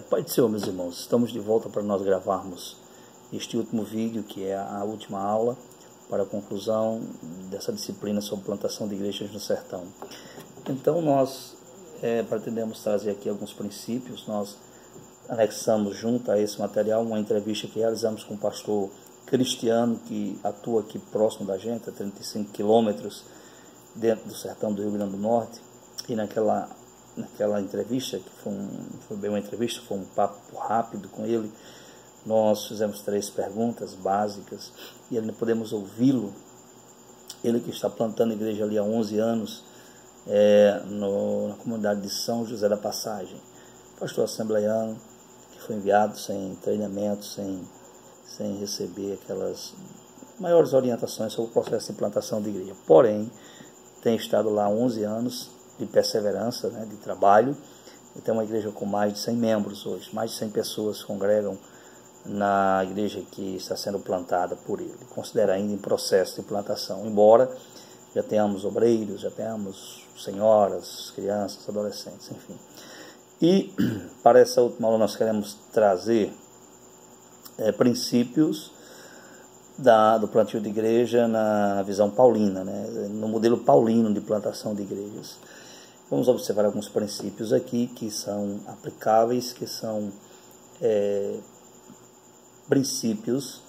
Pai do Senhor, meus irmãos, estamos de volta para nós gravarmos este último vídeo, que é a última aula para a conclusão dessa disciplina sobre plantação de igrejas no sertão. Então nós pretendemos trazer aqui alguns princípios. Nós anexamos junto a esse material uma entrevista que realizamos com o pastor Cristiano, que atua aqui próximo da gente, a 35 quilômetros dentro do sertão do Rio Grande do Norte. E naquela entrevista, que foi bem uma entrevista, foi um papo rápido com ele, nós fizemos 3 perguntas básicas e ele podemos ouvi-lo. Ele que está plantando igreja ali há 11 anos, na comunidade de São José da Passagem, pastor assembleiano, que foi enviado sem treinamento, sem receber aquelas maiores orientações sobre o processo de plantação de igreja. Porém, tem estado lá há 11 anos de perseverança, de trabalho, e tem uma igreja com mais de 100 membros hoje. Mais de 100 pessoas congregam na igreja que está sendo plantada por ele. Considera ainda em processo de plantação, embora já tenhamos obreiros, já tenhamos senhoras, crianças, adolescentes, enfim. E para essa última aula nós queremos trazer princípios do plantio de igreja na visão paulina, no modelo paulino de plantação de igrejas. Vamos observar alguns princípios aqui que são aplicáveis, que são princípios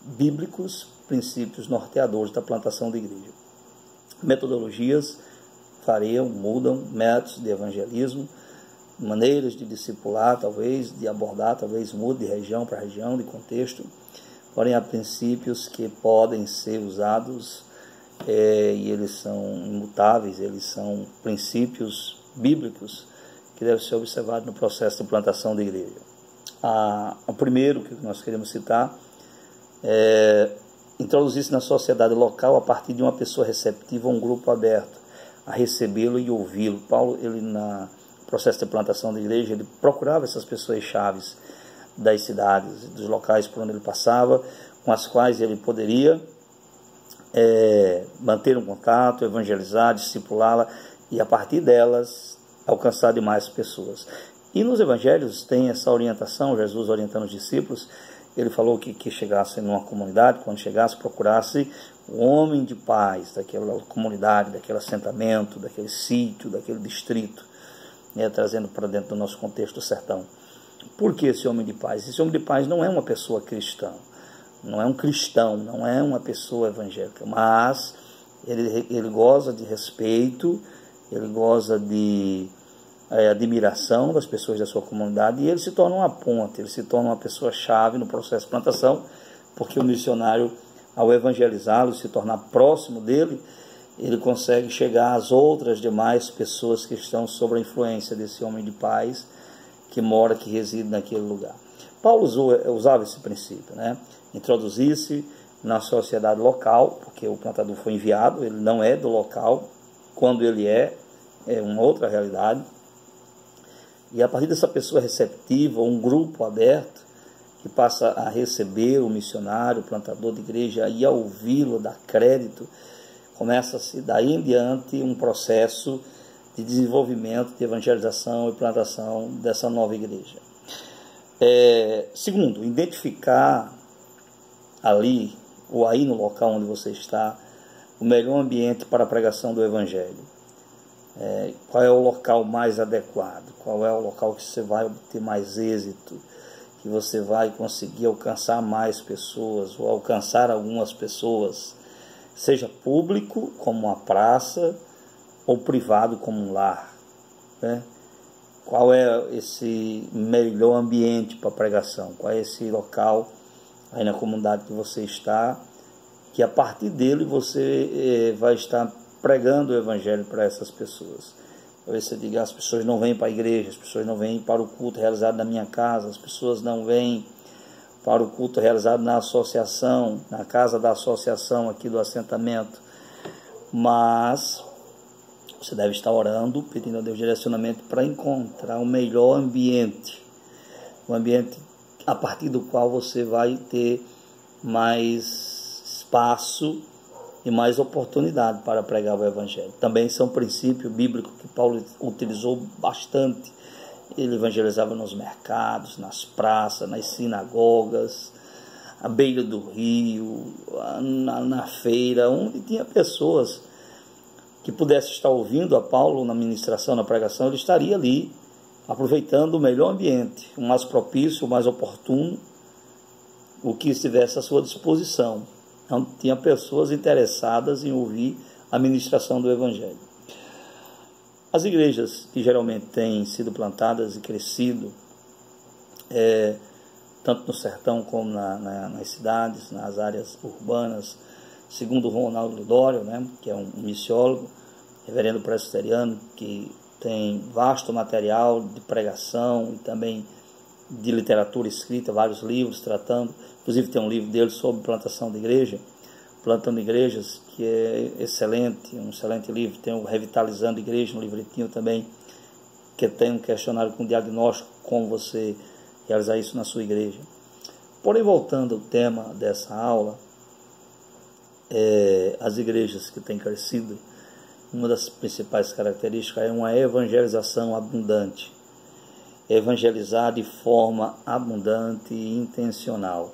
bíblicos, princípios norteadores da plantação de igreja. Metodologias variam, mudam, métodos de evangelismo, maneiras de discipular, talvez, de abordar, talvez mude de região para região, de contexto. Porém, há princípios que podem ser usados e eles são imutáveis, eles são princípios bíblicos que devem ser observados no processo de plantação de igreja. O primeiro que nós queremos citar é introduzir-se na sociedade local a partir de uma pessoa receptiva, um grupo aberto a recebê-lo e ouvi-lo. Paulo, ele no processo de plantação de igreja, ele procurava essas pessoas chaves das cidades, dos locais por onde ele passava, com as quais ele poderia manter um contato, evangelizar, discipulá-la e a partir delas alcançar demais pessoas. E nos evangelhos tem essa orientação, Jesus orientando os discípulos. Ele falou que chegasse numa comunidade, quando chegasse, procurasse um homem de paz daquela comunidade, daquele assentamento, daquele sítio, daquele distrito, trazendo para dentro do nosso contexto do sertão. Por que esse homem de paz? Esse homem de paz não é uma pessoa cristã, não é um cristão, não é uma pessoa evangélica, mas ele goza de respeito, ele goza de admiração das pessoas da sua comunidade, e ele se torna uma ponte, ele se torna uma pessoa-chave no processo de plantação, porque o missionário, ao evangelizá-lo, se tornar próximo dele, ele consegue chegar às outras demais pessoas que estão sob a influência desse homem de paz, que mora, que reside naquele lugar. Paulo usava esse princípio, introduzir-se na sociedade local, porque o plantador foi enviado, ele não é do local, quando ele é uma outra realidade. E a partir dessa pessoa receptiva, um grupo aberto, que passa a receber o missionário, o plantador de igreja, e a ouvi-lo, dar crédito, começa-se daí em diante um processo de desenvolvimento, de evangelização e plantação dessa nova igreja. Segundo, identificar ali, ou aí no local onde você está, o melhor ambiente para a pregação do evangelho. Qual é o local mais adequado, qual é o local que você vai obter mais êxito, que você vai conseguir alcançar mais pessoas, ou alcançar algumas pessoas, seja público, como uma praça, ou privado, como um lar. Qual é esse melhor ambiente para pregação? Qual é esse local aí na comunidade que você está, que a partir dele você vai estar pregando o evangelho para essas pessoas? Talvez você diga, as pessoas não vêm para a igreja, as pessoas não vêm para o culto realizado na minha casa, as pessoas não vêm para o culto realizado na associação, na casa da associação aqui do assentamento. Mas você deve estar orando, pedindo a Deus direcionamento para encontrar o melhor ambiente, um ambiente a partir do qual você vai ter mais espaço e mais oportunidade para pregar o evangelho. Também são princípios bíblicos que Paulo utilizou bastante Ele evangelizava nos mercados, nas praças, nas sinagogas, à beira do rio, na feira, onde tinha pessoas que pudessem estar ouvindo a Paulo na ministração, na pregação. Ele estaria ali, aproveitando o melhor ambiente, o mais propício, o mais oportuno, o que estivesse à sua disposição. Então, tinha pessoas interessadas em ouvir a ministração do Evangelho. As igrejas que geralmente têm sido plantadas e crescido, tanto no sertão como nas cidades, nas áreas urbanas, segundo Ronaldo Lidório, né, que é um missiólogo, reverendo presbiteriano, que tem vasto material de pregação e também de literatura escrita, vários livros tratando, inclusive tem um livro dele sobre plantação de igreja, Plantando Igrejas, que é excelente, um excelente livro. Tem o Revitalizando Igreja, um livretinho também, que tem um questionário com diagnóstico, como você realizar isso na sua igreja. Porém, voltando ao tema dessa aula, as igrejas que têm crescido, uma das principais características é uma evangelização abundante. Evangelizar de forma abundante e intencional,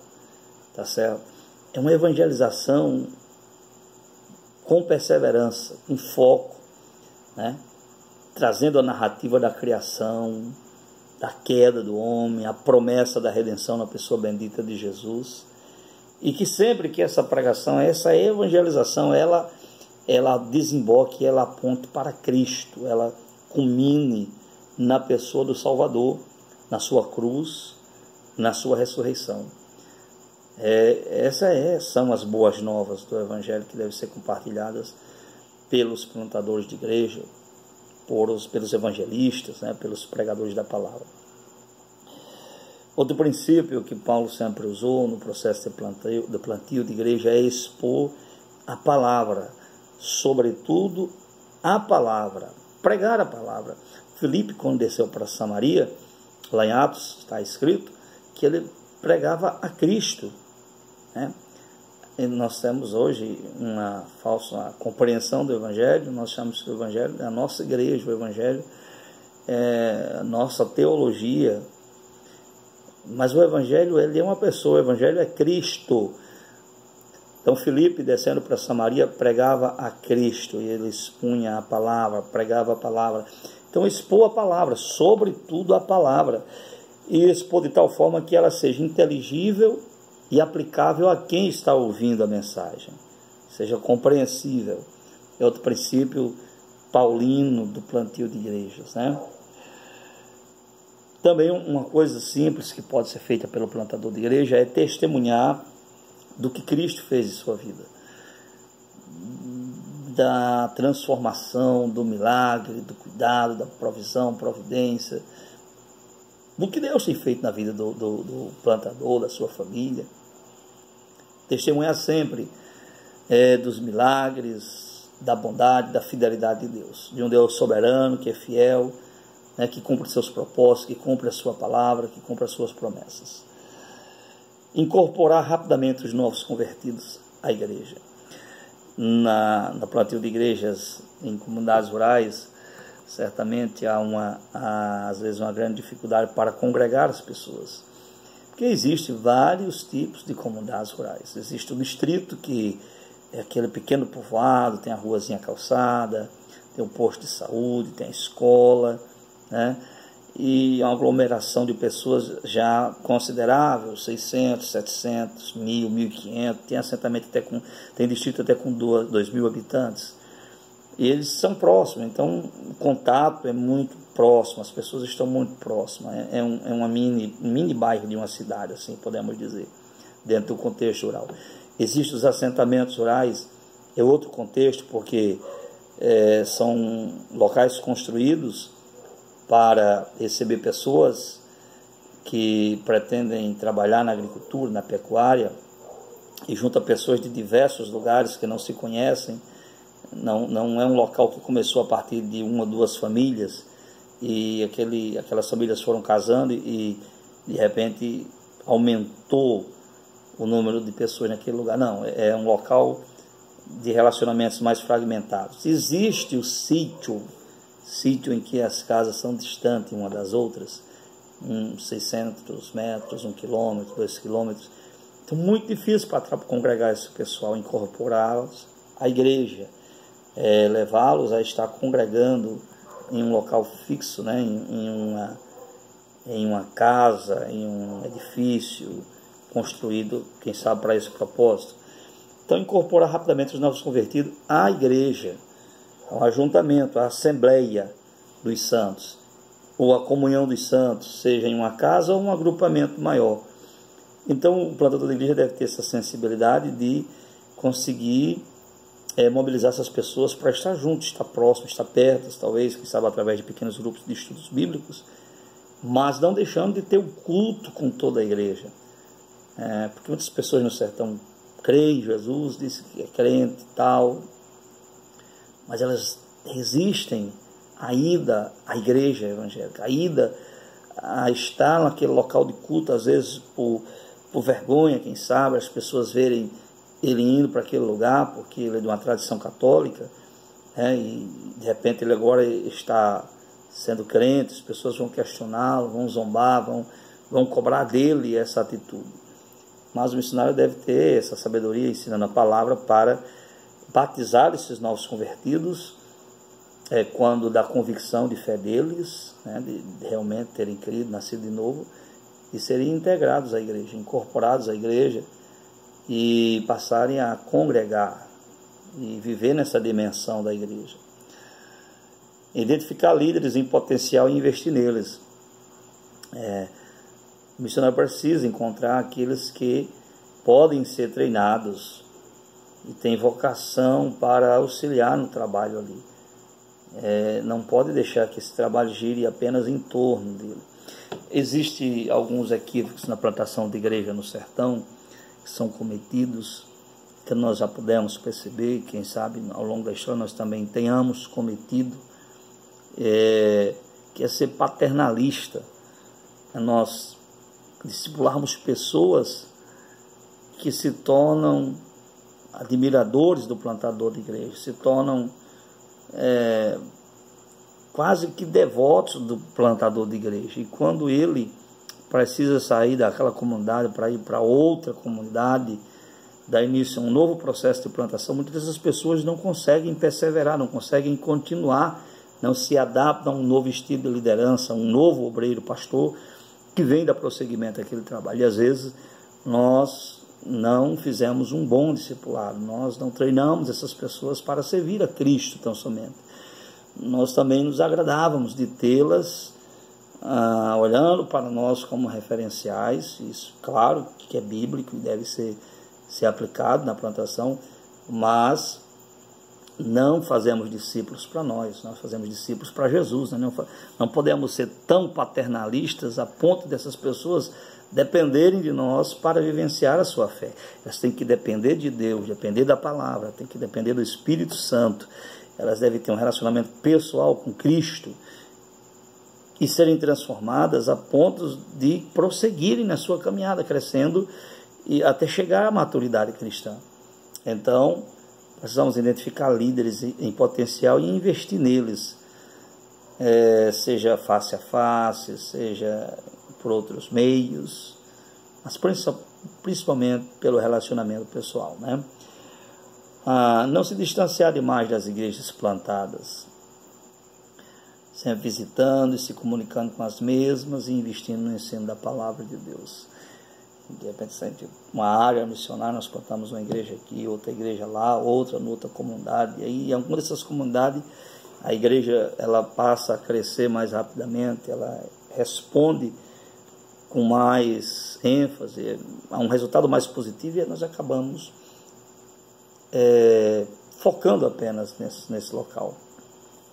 tá certo? É uma evangelização com perseverança, com foco, né? Trazendo a narrativa da criação, da queda do homem, a promessa da redenção na pessoa bendita de Jesus, e que sempre que essa pregação, essa evangelização, ela desemboque, ela aponte para Cristo, ela culmine na pessoa do Salvador, na sua cruz, na sua ressurreição. São as boas novas do Evangelho que devem ser compartilhadas pelos plantadores de igreja, pelos evangelistas, né, pelos pregadores da palavra. Outro princípio que Paulo sempre usou no processo de plantio de igreja é expor a palavra, sobretudo a palavra, pregar a palavra. Filipe, quando desceu para Samaria, lá em Atos está escrito que ele pregava a Cristo, né? E nós temos hoje uma falsa compreensão do Evangelho. Nós chamamos que o Evangelho é a nossa igreja, o Evangelho é a nossa teologia, mas o Evangelho, ele é uma pessoa, o Evangelho é Cristo. Então Filipe, descendo para Samaria, pregava a Cristo, e ele expunha a palavra, pregava a palavra. Então expor a palavra, sobretudo a palavra, e expor de tal forma que ela seja inteligível e aplicável a quem está ouvindo a mensagem, seja compreensível. É outro princípio paulino do plantio de igrejas, né? Também uma coisa simples que pode ser feita pelo plantador de igreja é testemunhar do que Cristo fez em sua vida, da transformação, do milagre, do cuidado, da provisão, providência, do que Deus tem feito na vida do plantador, da sua família. Testemunhar sempre dos milagres, da bondade, da fidelidade de Deus, de um Deus soberano, que é fiel, né, que cumpre seus propósitos, que cumpre a sua palavra, que cumpre as suas promessas. Incorporar rapidamente os novos convertidos à igreja. Na plantio de igrejas em comunidades rurais, certamente há às vezes uma grande dificuldade para congregar as pessoas, porque existem vários tipos de comunidades rurais. Existe o distrito, que é aquele pequeno povoado, tem a ruazinha calçada, tem o posto de saúde, tem a escola, né? E uma aglomeração de pessoas já considerável, 600, 700, 1.000, 1.500, tem assentamento tem distrito até com 2.000 habitantes. E eles são próximos, então o contato é muito próximo, as pessoas estão muito próximas. É um mini bairro de uma cidade, assim podemos dizer, dentro do contexto rural. Existem os assentamentos rurais, é outro contexto, porque são locais construídos para receber pessoas que pretendem trabalhar na agricultura, na pecuária, e junta pessoas de diversos lugares que não se conhecem. Não é um local que começou a partir de uma ou duas famílias, e aquelas famílias foram casando e de repente aumentou o número de pessoas naquele lugar. Não, é um local de relacionamentos mais fragmentados. Existe o sítio, sítio em que as casas são distantes uma das outras, 600 metros, 1 quilômetro, 2 quilômetros. Então, muito difícil para congregar esse pessoal, incorporá-los à igreja, levá-los a estar congregando em um local fixo, né? em uma casa, em um edifício construído, quem sabe, para esse propósito. Então, incorporar rapidamente os novos convertidos à igreja, ao ajuntamento, à assembleia dos santos, ou a comunhão dos santos, seja em uma casa ou um agrupamento maior. Então, o plantador da igreja deve ter essa sensibilidade de conseguir mobilizar essas pessoas para estar juntos, estar próximo, estar perto, talvez, quem sabe, através de pequenos grupos de estudos bíblicos, mas não deixando de ter um culto com toda a igreja. Porque muitas pessoas no sertão creem em Jesus, dizem que é crente e tal, mas elas resistem à ida à igreja evangélica, à ida a estar naquele local de culto, às vezes por vergonha, quem sabe, as pessoas verem ele indo para aquele lugar, porque ele é de uma tradição católica, e de repente ele agora está sendo crente, as pessoas vão questioná-lo, vão zombar, vão cobrar dele essa atitude. Mas o missionário deve ter essa sabedoria, ensinando a palavra, para batizar esses novos convertidos, quando da convicção de fé deles, de realmente terem crido, nascido de novo, e serem integrados à igreja, incorporados à igreja, e passarem a congregar e viver nessa dimensão da igreja. Identificar líderes em potencial e investir neles. O missionário precisa encontrar aqueles que podem ser treinados e têm vocação para auxiliar no trabalho ali. Não pode deixar que esse trabalho gire apenas em torno dele. Existem alguns equívocos na plantação de igreja no sertão que são cometidos, que nós já pudemos perceber, quem sabe ao longo da história nós também tenhamos cometido, que é ser paternalista. Nós discipularmos pessoas que se tornam admiradores do plantador de igreja, se tornam quase que devotos do plantador de igreja. E quando ele precisa sair daquela comunidade para ir para outra comunidade, dar início a um novo processo de plantação, muitas dessas pessoas não conseguem perseverar, não conseguem continuar, não se adaptam a um novo estilo de liderança, um novo obreiro, pastor, que vem dar prosseguimento àquele trabalho. E às vezes nós não fizemos um bom discipulado, nós não treinamos essas pessoas para servir a Cristo tão somente. Nós também nos agradávamos de tê-las olhando para nós como referenciais. Isso, claro, que é bíblico e deve ser aplicado na plantação, mas não fazemos discípulos para nós fazemos discípulos para Jesus, né? Não podemos ser tão paternalistas a ponto dessas pessoas dependerem de nós para vivenciar a sua fé. Elas têm que depender de Deus, depender da palavra, têm que depender do Espírito Santo. Elas devem ter um relacionamento pessoal com Cristo e serem transformadas a ponto de prosseguirem na sua caminhada, crescendo e até chegar à maturidade cristã. Então, precisamos identificar líderes em potencial e investir neles, seja face a face, seja por outros meios, mas principalmente pelo relacionamento pessoal, né? Não se distanciar demais das igrejas plantadas, sempre visitando e se comunicando com as mesmas e investindo no ensino da palavra de Deus. De repente, uma área missionária, nós plantamos uma igreja aqui, outra igreja lá, outra noutra comunidade, e aí em alguma dessas comunidades a igreja ela passa a crescer mais rapidamente, ela responde com mais ênfase, a um resultado mais positivo, e nós acabamos focando apenas nesse local.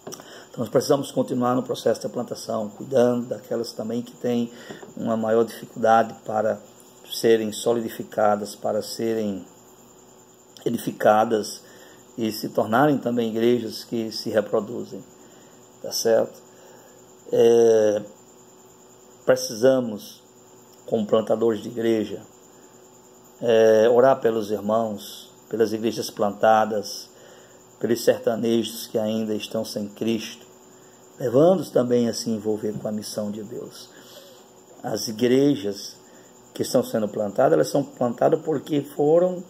Então nós precisamos continuar no processo da plantação, cuidando daquelas também que têm uma maior dificuldade para serem solidificadas, para serem edificadas e se tornarem também igrejas que se reproduzem, tá certo? Precisamos, como plantadores de igreja, orar pelos irmãos, pelas igrejas plantadas, pelos sertanejos que ainda estão sem Cristo, levando-os também a se envolver com a missão de Deus. As igrejas que estão sendo plantadas, elas são plantadas porque foram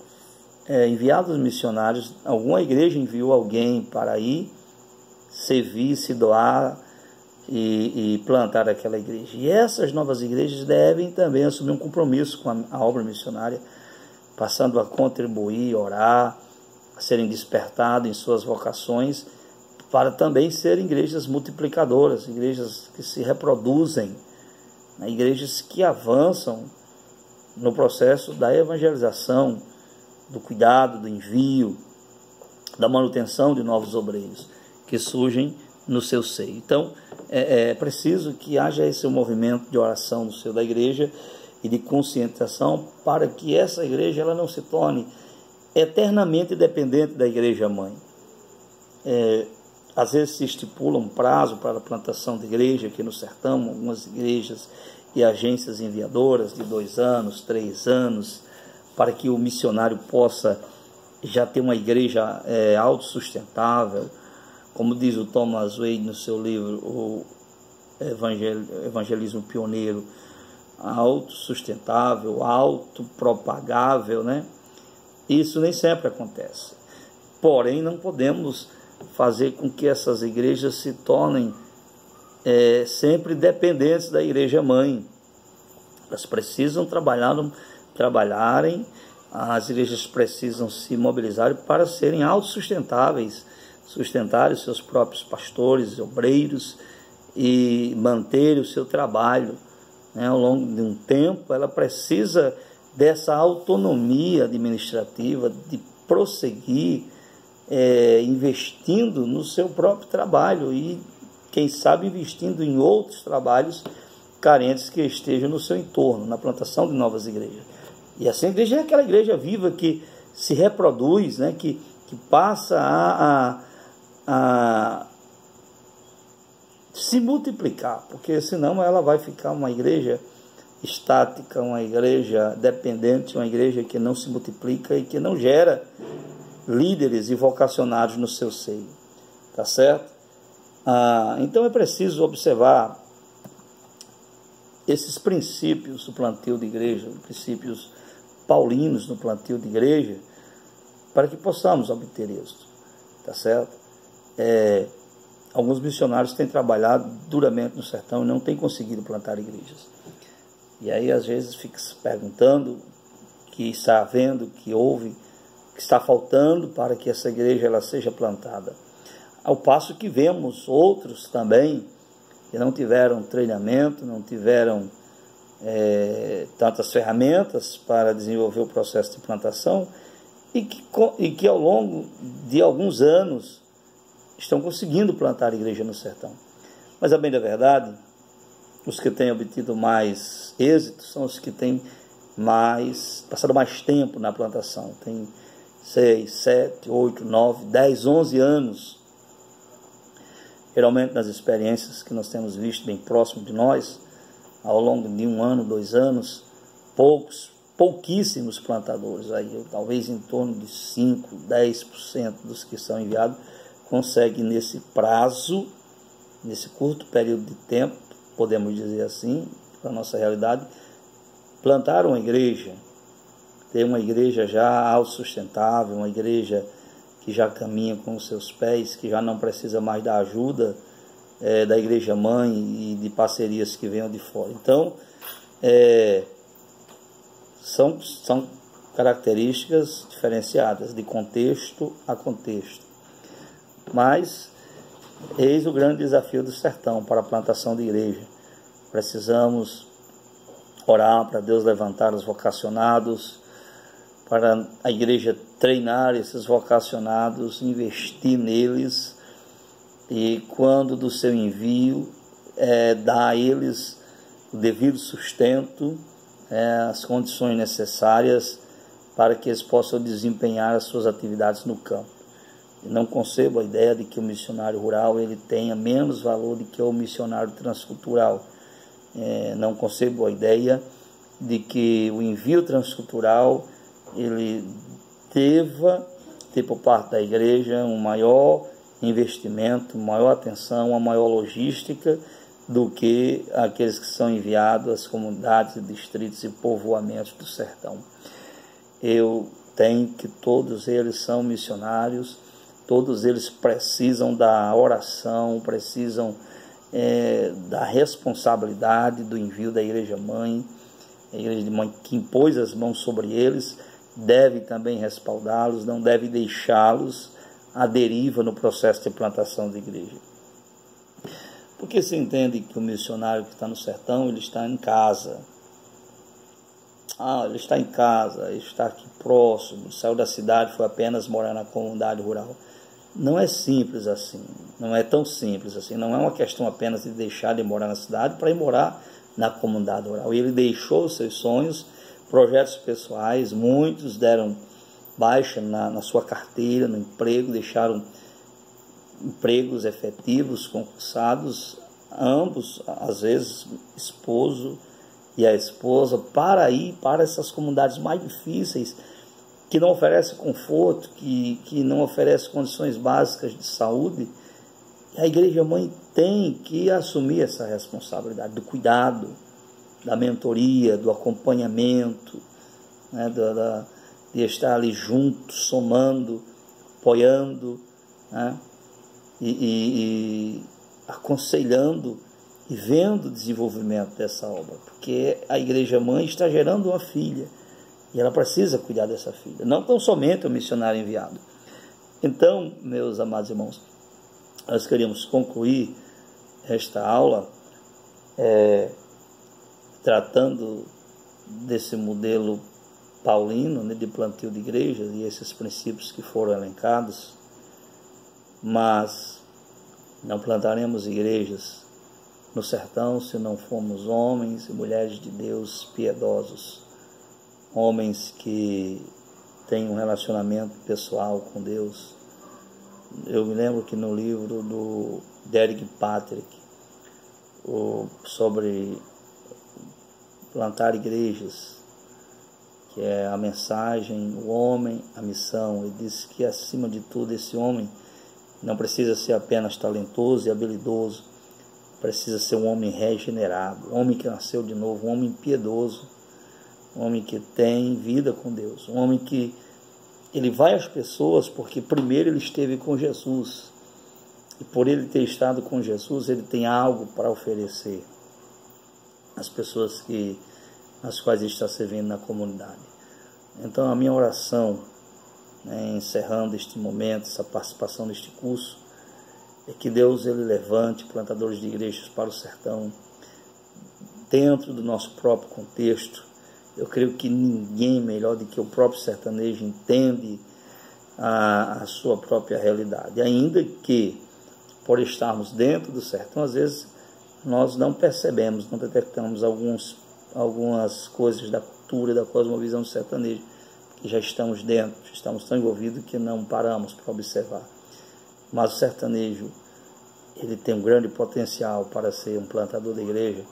enviados missionários. Alguma igreja enviou alguém para ir servir, se doar e plantar aquela igreja. E essas novas igrejas devem também assumir um compromisso com a obra missionária, passando a contribuir, orar, a serem despertados em suas vocações, para também serem igrejas multiplicadoras, igrejas que se reproduzem, né? Igrejas que avançam no processo da evangelização, do cuidado, do envio, da manutenção de novos obreiros que surgem no seu seio. Então, é preciso que haja esse movimento de oração no seio da igreja e de conscientização, para que essa igreja ela não se torne eternamente dependente da igreja mãe. Às vezes se estipula um prazo para a plantação de igreja aqui no sertão, algumas igrejas e agências enviadoras de 2 anos, 3 anos, para que o missionário possa já ter uma igreja autossustentável, como diz o Thomas Wade no seu livro, o Evangelismo Pioneiro, autossustentável, autopropagável, né? Isso nem sempre acontece. Porém, não podemos fazer com que essas igrejas se tornem sempre dependentes da igreja mãe. Elas precisam trabalharem, as igrejas precisam se mobilizar para serem autossustentáveis, sustentarem os seus próprios pastores, obreiros, e manter o seu trabalho, né? Ao longo de um tempo, ela precisa dessa autonomia administrativa, de prosseguir investindo no seu próprio trabalho e, quem sabe, investindo em outros trabalhos carentes que estejam no seu entorno, na plantação de novas igrejas. E essa igreja é aquela igreja viva que se reproduz, né? que passa a se multiplicar, porque senão ela vai ficar uma igreja estática, uma igreja dependente, uma igreja que não se multiplica e que não gera líderes e vocacionados no seu seio, tá certo? Então é preciso observar esses princípios do plantio de igreja, princípios paulinos no plantio de igreja, para que possamos obter êxito, tá certo? Alguns missionários têm trabalhado duramente no sertão e não têm conseguido plantar igrejas. E aí às vezes fica se perguntando que está havendo, que houve, que está faltando para que essa igreja ela seja plantada. Ao passo que vemos outros também que não tiveram treinamento, não tiveram tantas ferramentas para desenvolver o processo de plantação e que ao longo de alguns anos estão conseguindo plantar igreja no sertão. Mas a bem da verdade, os que têm obtido mais êxito são os que têm passado mais tempo na plantação. Tem 6, 7, 8, 9, 10, 11 anos. Geralmente nas experiências que nós temos visto bem próximo de nós, ao longo de 1 ano, 2 anos, pouquíssimos plantadores, aí, talvez em torno de 5, 10% dos que são enviados, conseguem nesse prazo, nesse curto período de tempo, podemos dizer assim, para a nossa realidade, plantar uma igreja, ter uma igreja já autossustentável, uma igreja que já caminha com os seus pés, que já não precisa mais da ajuda da igreja mãe e de parcerias que venham de fora. Então, são características diferenciadas de contexto a contexto. Mas eis o grande desafio do sertão para a plantação de igreja. Precisamos orar para Deus levantar os vocacionados, para a igreja treinar esses vocacionados, investir neles e, quando do seu envio, dar a eles o devido sustento, as condições necessárias para que eles possam desempenhar as suas atividades no campo. Eu não concebo a ideia de que o missionário rural ele tenha menos valor do que o missionário transcultural. Não concebo a ideia de que o envio transcultural ele deva ter por parte da igreja um maior investimento, maior atenção, uma maior logística do que aqueles que são enviados às comunidades, distritos e povoamentos do sertão. Eu tenho que todos eles são missionários, todos eles precisam da oração, precisam da responsabilidade do envio da Igreja Mãe. A Igreja Mãe que impôs as mãos sobre eles deve também respaldá-los, não deve deixá-los à deriva no processo de plantação da igreja. Porque se entende que o missionário que está no sertão, ele está em casa. Ele está em casa, ele está aqui próximo, saiu da cidade, foi apenas morar na comunidade rural. Não é simples assim, não é tão simples assim, não é uma questão apenas de deixar de morar na cidade para ir morar na comunidade rural. Ele deixou os seus sonhos, projetos pessoais, muitos deram baixa na sua carteira, no emprego, deixaram empregos efetivos, concursados, ambos, às vezes, esposo e a esposa, para ir para essas comunidades mais difíceis, que não oferecem conforto, que não oferecem condições básicas de saúde. E a Igreja Mãe tem que assumir essa responsabilidade do cuidado, da mentoria, do acompanhamento, né, de estar ali junto, somando, apoiando, né, e aconselhando e vendo o desenvolvimento dessa obra, porque a Igreja Mãe está gerando uma filha e ela precisa cuidar dessa filha, não tão somente o missionário enviado. Então, meus amados irmãos, nós queríamos concluir esta aula tratando desse modelo paulino, né, de plantio de igrejas e esses princípios que foram elencados, mas não plantaremos igrejas no sertão se não formos homens e mulheres de Deus piedosos, homens que têm um relacionamento pessoal com Deus. Eu me lembro que no livro do Derek Patrick, sobre plantar igrejas, que é a mensagem, o homem, a missão, ele disse que acima de tudo esse homem não precisa ser apenas talentoso e habilidoso, precisa ser um homem regenerado, um homem que nasceu de novo, um homem piedoso, um homem que tem vida com Deus, um homem que ele vai às pessoas porque primeiro ele esteve com Jesus, e por ele ter estado com Jesus, ele tem algo para oferecer às pessoas às quais ele está servindo na comunidade. Então a minha oração, né, encerrando este momento, essa participação neste curso, é que Deus ele levante plantadores de igrejas para o sertão, dentro do nosso próprio contexto. Eu creio que ninguém melhor do que o próprio sertanejo entende a sua própria realidade, ainda que por estarmos dentro do sertão, às vezes nós não percebemos, não detectamos algumas coisas da cultura, da cosmovisão do sertanejo, que já estamos dentro, estamos tão envolvidos que não paramos para observar. Mas o sertanejo, ele tem um grande potencial para ser um plantador da igreja,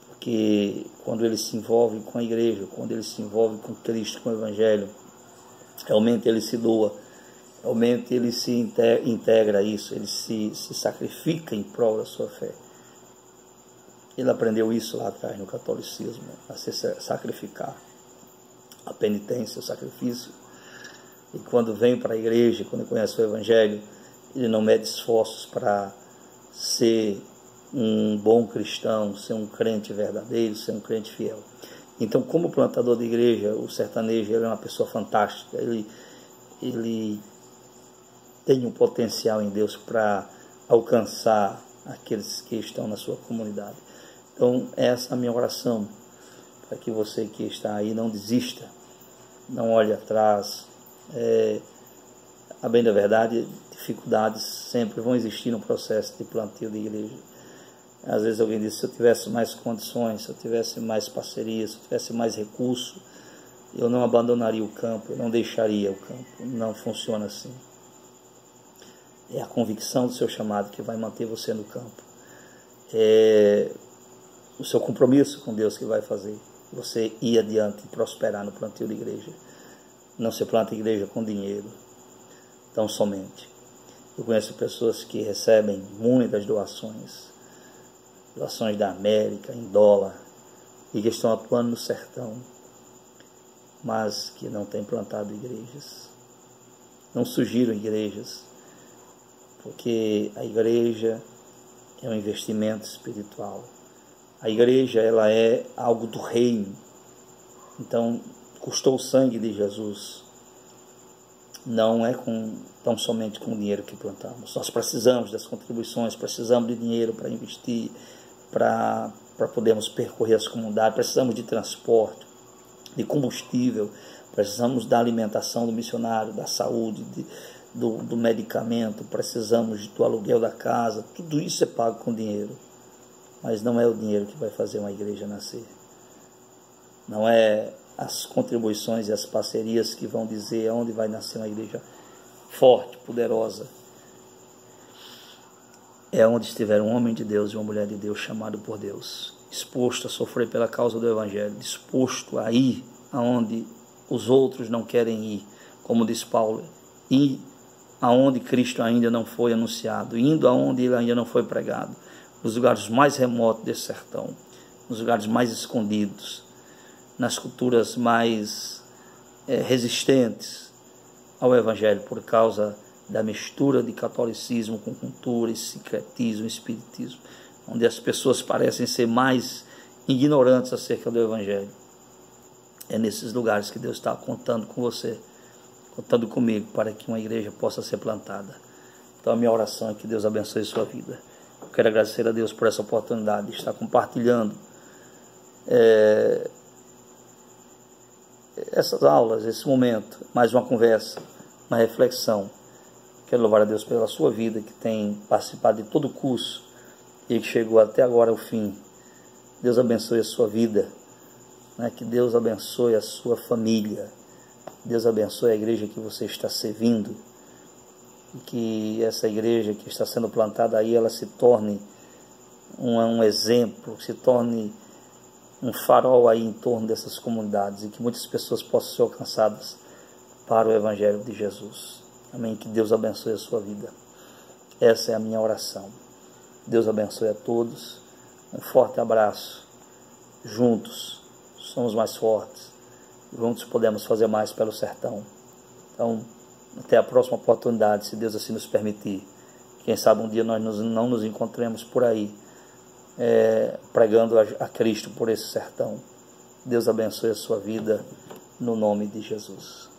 porque quando ele se envolve com a igreja, quando ele se envolve com Cristo, com o Evangelho, realmente ele se doa, realmente ele se integra a isso, ele se sacrifica em prol da sua fé. Ele aprendeu isso lá atrás no catolicismo, a se sacrificar, a penitência, o sacrifício. E quando vem para a igreja, quando conhece o Evangelho, ele não mede esforços para ser um bom cristão, ser um crente verdadeiro, ser um crente fiel. Então, como plantador de igreja, o sertanejo ele é uma pessoa fantástica, ele tem um potencial em Deus para alcançar aqueles que estão na sua comunidade. Então, essa é a minha oração, para que você que está aí não desista, não olhe atrás. A bem da verdade, dificuldades sempre vão existir no processo de plantio de igreja. Às vezes alguém diz, se eu tivesse mais condições, se eu tivesse mais parcerias, se eu tivesse mais recurso, eu não abandonaria o campo, eu não deixaria o campo. Não funciona assim. É a convicção do seu chamado que vai manter você no campo. É o seu compromisso com Deus que vai fazer você ir adiante e prosperar no plantio de igreja. Não se planta igreja com dinheiro, tão somente. Eu conheço pessoas que recebem muitas doações da América, em dólar, e que estão atuando no sertão, mas que não têm plantado igrejas, não surgiram igrejas, porque a igreja é um investimento espiritual. A igreja, ela é algo do reino. Então, custou o sangue de Jesus. Não é tão somente com o dinheiro que plantamos. Nós precisamos das contribuições, precisamos de dinheiro para investir, para podermos percorrer as comunidades, precisamos de transporte, de combustível, precisamos da alimentação do missionário, da saúde, do medicamento, precisamos do aluguel da casa. Tudo isso é pago com dinheiro, mas não é o dinheiro que vai fazer uma igreja nascer. Não é as contribuições e as parcerias que vão dizer aonde vai nascer uma igreja forte, poderosa. É onde estiver um homem de Deus e uma mulher de Deus chamado por Deus, disposto a sofrer pela causa do Evangelho, disposto a ir aonde os outros não querem ir, como diz Paulo, ir aonde Cristo ainda não foi anunciado, indo aonde ele ainda não foi pregado, nos lugares mais remotos desse sertão, nos lugares mais escondidos, nas culturas mais resistentes ao Evangelho, por causa da mistura de catolicismo com cultura, secretismo, espiritismo, onde as pessoas parecem ser mais ignorantes acerca do Evangelho. É nesses lugares que Deus está contando com você, contando comigo, para que uma igreja possa ser plantada. Então a minha oração é que Deus abençoe a sua vida. Eu quero agradecer a Deus por essa oportunidade de estar compartilhando essas aulas, esse momento, mais uma conversa, uma reflexão. Quero louvar a Deus pela sua vida, que tem participado de todo o curso e que chegou até agora ao fim. Deus abençoe a sua vida, né? Que Deus abençoe a sua família, Deus abençoe a igreja que você está servindo, e que essa igreja que está sendo plantada aí, ela se torne um exemplo, se torne um farol aí em torno dessas comunidades, e que muitas pessoas possam ser alcançadas para o Evangelho de Jesus. Amém? Que Deus abençoe a sua vida. Essa é a minha oração. Deus abençoe a todos. Um forte abraço. Juntos somos mais fortes. Juntos podemos fazer mais pelo sertão. Então, até a próxima oportunidade, se Deus assim nos permitir. Quem sabe um dia nós não nos encontremos por aí, pregando a Cristo por esse sertão. Deus abençoe a sua vida, no nome de Jesus.